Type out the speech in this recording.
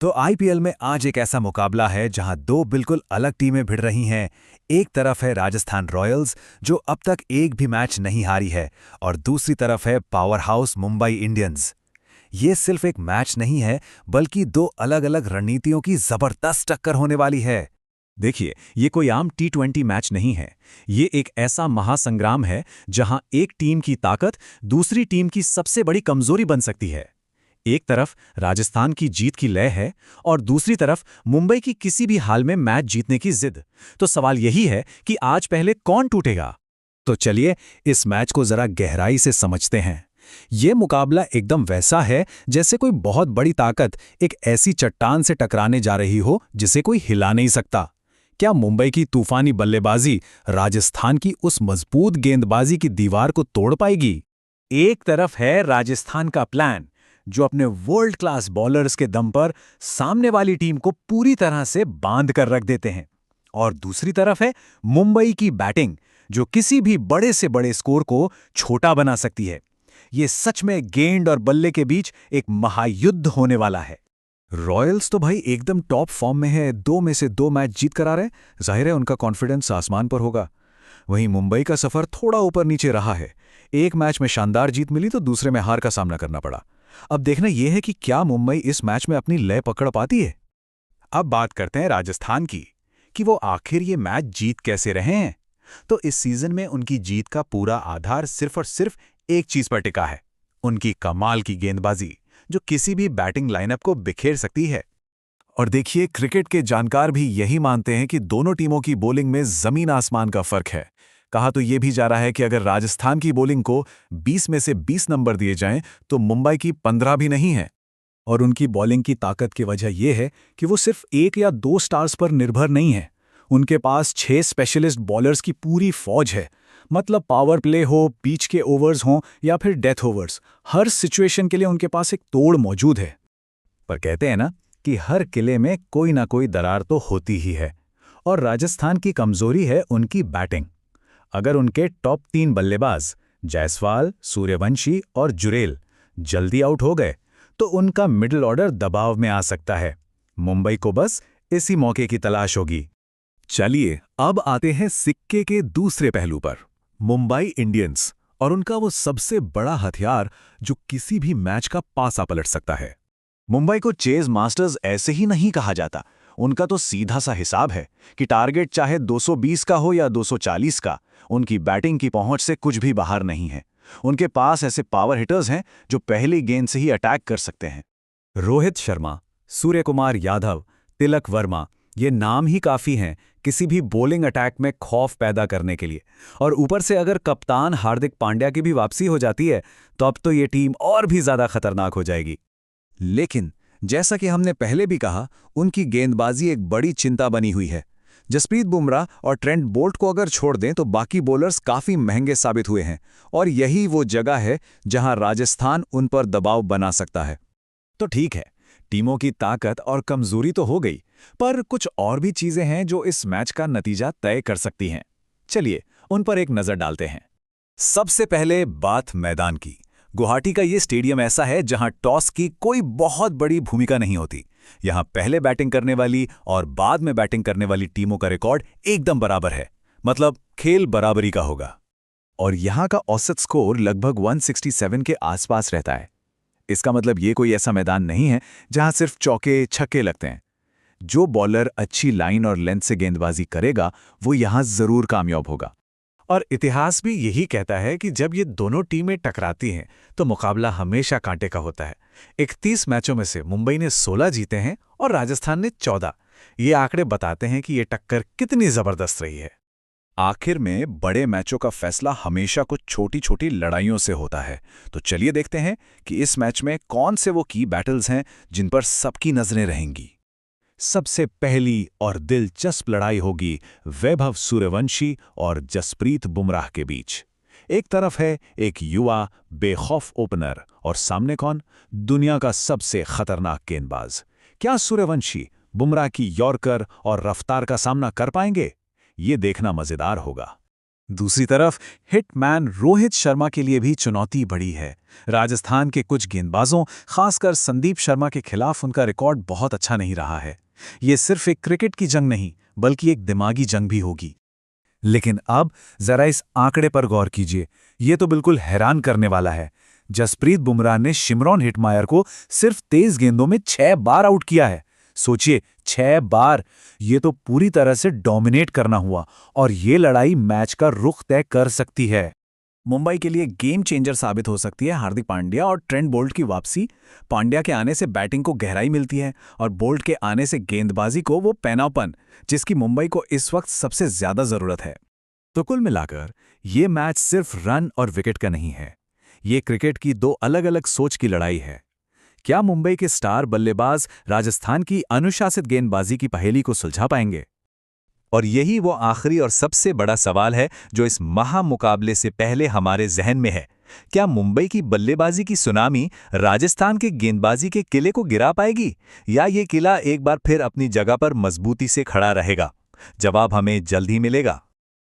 तो आईपीएल में आज एक ऐसा मुकाबला है जहां दो बिल्कुल अलग टीमें भिड़ रही हैं। एक तरफ है राजस्थान रॉयल्स, जो अब तक एक भी मैच नहीं हारी है, और दूसरी तरफ है पावर हाउस मुंबई इंडियंस। ये सिर्फ एक मैच नहीं है, बल्कि दो अलग अलग रणनीतियों की जबरदस्त टक्कर होने वाली है। देखिए, ये कोई आम टी20 मैच नहीं है। ये एक ऐसा महासंग्राम है जहां एक टीम की ताकत दूसरी टीम की सबसे बड़ी कमजोरी बन सकती है। एक तरफ राजस्थान की जीत की लय है और दूसरी तरफ मुंबई की किसी भी हाल में मैच जीतने की जिद। तो सवाल यही है कि आज पहले कौन टूटेगा। तो चलिए इस मैच को जरा गहराई से समझते हैं। ये मुकाबला एकदम वैसा है जैसे कोई बहुत बड़ी ताकत एक ऐसी चट्टान से टकराने जा रही हो जिसे कोई हिला नहीं सकता। क्या मुंबई की तूफानी बल्लेबाजी राजस्थान की उस मजबूत गेंदबाजी की दीवार को तोड़ पाएगी? एक तरफ है राजस्थान का प्लान, जो अपने वर्ल्ड क्लास बॉलर्स के दम पर सामने वाली टीम को पूरी तरह से बांध कर रख देते हैं। और दूसरी तरफ है मुंबई की बैटिंग, जो किसी भी बड़े से बड़े स्कोर को छोटा बना सकती है। ये सच में गेंद और बल्ले के बीच एक महायुद्ध होने वाला है। रॉयल्स तो भाई एकदम टॉप फॉर्म में है, 2 में से 2 मैच जीत कर आ रहे हैं। जाहिर है उनका कॉन्फिडेंस आसमान पर होगा। वहीं मुंबई का सफर थोड़ा ऊपर नीचे रहा है। एक मैच में शानदार जीत मिली तो दूसरे में हार का सामना करना पड़ा। अब देखना यह है कि क्या मुंबई इस मैच में अपनी लय पकड़ पाती है। अब बात करते हैं राजस्थान की, कि वो आखिर ये मैच जीत कैसे रहे हैं। तो इस सीजन में उनकी जीत का पूरा आधार सिर्फ और सिर्फ एक चीज पर टिका है, उनकी कमाल की गेंदबाजी, जो किसी भी बैटिंग लाइनअप को बिखेर सकती है। और देखिए, क्रिकेट के जानकार भी यही मानते हैं कि दोनों टीमों की बॉलिंग में जमीन आसमान का फर्क है। कहा तो यह भी जा रहा है कि अगर राजस्थान की बॉलिंग को 20 में से 20 नंबर दिए जाएं तो मुंबई की 15 भी नहीं है। और उनकी बॉलिंग की ताकत की वजह यह है कि वो सिर्फ 1 या 2 स्टार्स पर निर्भर नहीं है। उनके पास 6 स्पेशलिस्ट बॉलर्स की पूरी फौज है। मतलब पावर प्ले हो, पिच के ओवर्स हों या फिर डेथ ओवर्स, हर सिचुएशन के लिए उनके पास एक तोड़ मौजूद है। पर कहते हैं ना कि हर किले में कोई ना कोई दरार तो होती ही है, और राजस्थान की कमजोरी है उनकी बैटिंग। अगर उनके टॉप 3 बल्लेबाज जायसवाल, सूर्यवंशी और जुरेल जल्दी आउट हो गए तो उनका मिडिल ऑर्डर दबाव में आ सकता है। मुंबई को बस इसी मौके की तलाश होगी। चलिए अब आते हैं सिक्के के दूसरे पहलू पर, मुंबई इंडियंस और उनका वो सबसे बड़ा हथियार जो किसी भी मैच का पासा पलट सकता है। मुंबई को चेज मास्टर्स ऐसे ही नहीं कहा जाता। उनका तो सीधा सा हिसाब है कि टारगेट चाहे 220 का हो या 240 का, उनकी बैटिंग की पहुंच से कुछ भी बाहर नहीं है। उनके पास ऐसे पावर हिटर्स हैं जो पहली गेंद से ही अटैक कर सकते हैं। रोहित शर्मा, सूर्यकुमार यादव, तिलक वर्मा, ये नाम ही काफी हैं किसी भी बॉलिंग अटैक में खौफ पैदा करने के लिए। और ऊपर से अगर कप्तान हार्दिक पांड्या की भी वापसी हो जाती है तो अब तो ये टीम और भी ज्यादा खतरनाक हो जाएगी। लेकिन जैसा कि हमने पहले भी कहा, उनकी गेंदबाजी एक बड़ी चिंता बनी हुई है। जसप्रीत बुमराह और ट्रेंट बोल्ट को अगर छोड़ दें तो बाकी बॉलर्स काफी महंगे साबित हुए हैं, और यही वो जगह है जहां राजस्थान उन पर दबाव बना सकता है। तो ठीक है, टीमों की ताकत और कमजोरी तो हो गई, पर कुछ और भी चीजें हैं जो इस मैच का नतीजा तय कर सकती हैं। चलिए उन पर एक नजर डालते हैं। सबसे पहले बात मैदान की। गुवाहाटी का ये स्टेडियम ऐसा है जहां टॉस की कोई बहुत बड़ी भूमिका नहीं होती। यहां पहले बैटिंग करने वाली और बाद में बैटिंग करने वाली टीमों का रिकॉर्ड एकदम बराबर है। मतलब खेल बराबरी का होगा। और यहां का औसत स्कोर लगभग 167 के आसपास रहता है। इसका मतलब ये कोई ऐसा मैदान नहीं है जहां सिर्फ चौके छक्के लगते हैं। जो बॉलर अच्छी लाइन और लेंथ से गेंदबाजी करेगा वो यहां जरूर कामयाब होगा। और इतिहास भी यही कहता है कि जब ये दोनों टीमें टकराती हैं तो मुकाबला हमेशा कांटे का होता है। 31 मैचों में से मुंबई ने 16 जीते हैं और राजस्थान ने 14। ये आंकड़े बताते हैं कि ये टक्कर कितनी जबरदस्त रही है। आखिर में बड़े मैचों का फैसला हमेशा कुछ छोटी छोटी लड़ाइयों से होता है। तो चलिए देखते हैं कि इस मैच में कौन से वो की बैटल्स हैं जिन पर सबकी नजरें रहेंगी। सबसे पहली और दिलचस्प लड़ाई होगी वैभव सूर्यवंशी और जसप्रीत बुमराह के बीच। एक तरफ है एक युवा बेखौफ ओपनर और सामने कौन? दुनिया का सबसे खतरनाक गेंदबाज। क्या सूर्यवंशी बुमराह की यॉर्कर और रफ्तार का सामना कर पाएंगे? ये देखना मजेदार होगा। दूसरी तरफ हिटमैन रोहित शर्मा के लिए भी चुनौती बड़ी है। राजस्थान के कुछ गेंदबाजों, खासकर संदीप शर्मा के खिलाफ उनका रिकॉर्ड बहुत अच्छा नहीं रहा है। ये सिर्फ एक क्रिकेट की जंग नहीं, बल्कि एक दिमागी जंग भी होगी। लेकिन अब जरा इस आंकड़े पर गौर कीजिए, ये तो बिल्कुल हैरान करने वाला है। जसप्रीत बुमराह ने शिमरॉन हिटमायर को सिर्फ 23 गेंदों में 6 बार आउट किया है। सोचिए, 6 बार! ये तो पूरी तरह से डोमिनेट करना हुआ, और ये लड़ाई मैच का रुख तय कर सकती है। मुंबई के लिए गेम चेंजर साबित हो सकती है हार्दिक पांड्या और ट्रेंट बोल्ट की वापसी। पांड्या के आने से बैटिंग को गहराई मिलती है और बोल्ट के आने से गेंदबाजी को वो पैनापन, जिसकी मुंबई को इस वक्त सबसे ज्यादा जरूरत है। तो कुल मिलाकर ये मैच सिर्फ रन और विकेट का नहीं है, ये क्रिकेट की दो अलग अलग सोच की लड़ाई है। क्या मुंबई के स्टार बल्लेबाज राजस्थान की अनुशासित गेंदबाजी की पहेली को सुलझा पाएंगे? और यही वो आखिरी और सबसे बड़ा सवाल है जो इस महामुकाबले से पहले हमारे जहन में है। क्या मुंबई की बल्लेबाजी की सुनामी राजस्थान के गेंदबाजी के किले को गिरा पाएगी, या ये किला एक बार फिर अपनी जगह पर मजबूती से खड़ा रहेगा? जवाब हमें जल्द ही मिलेगा।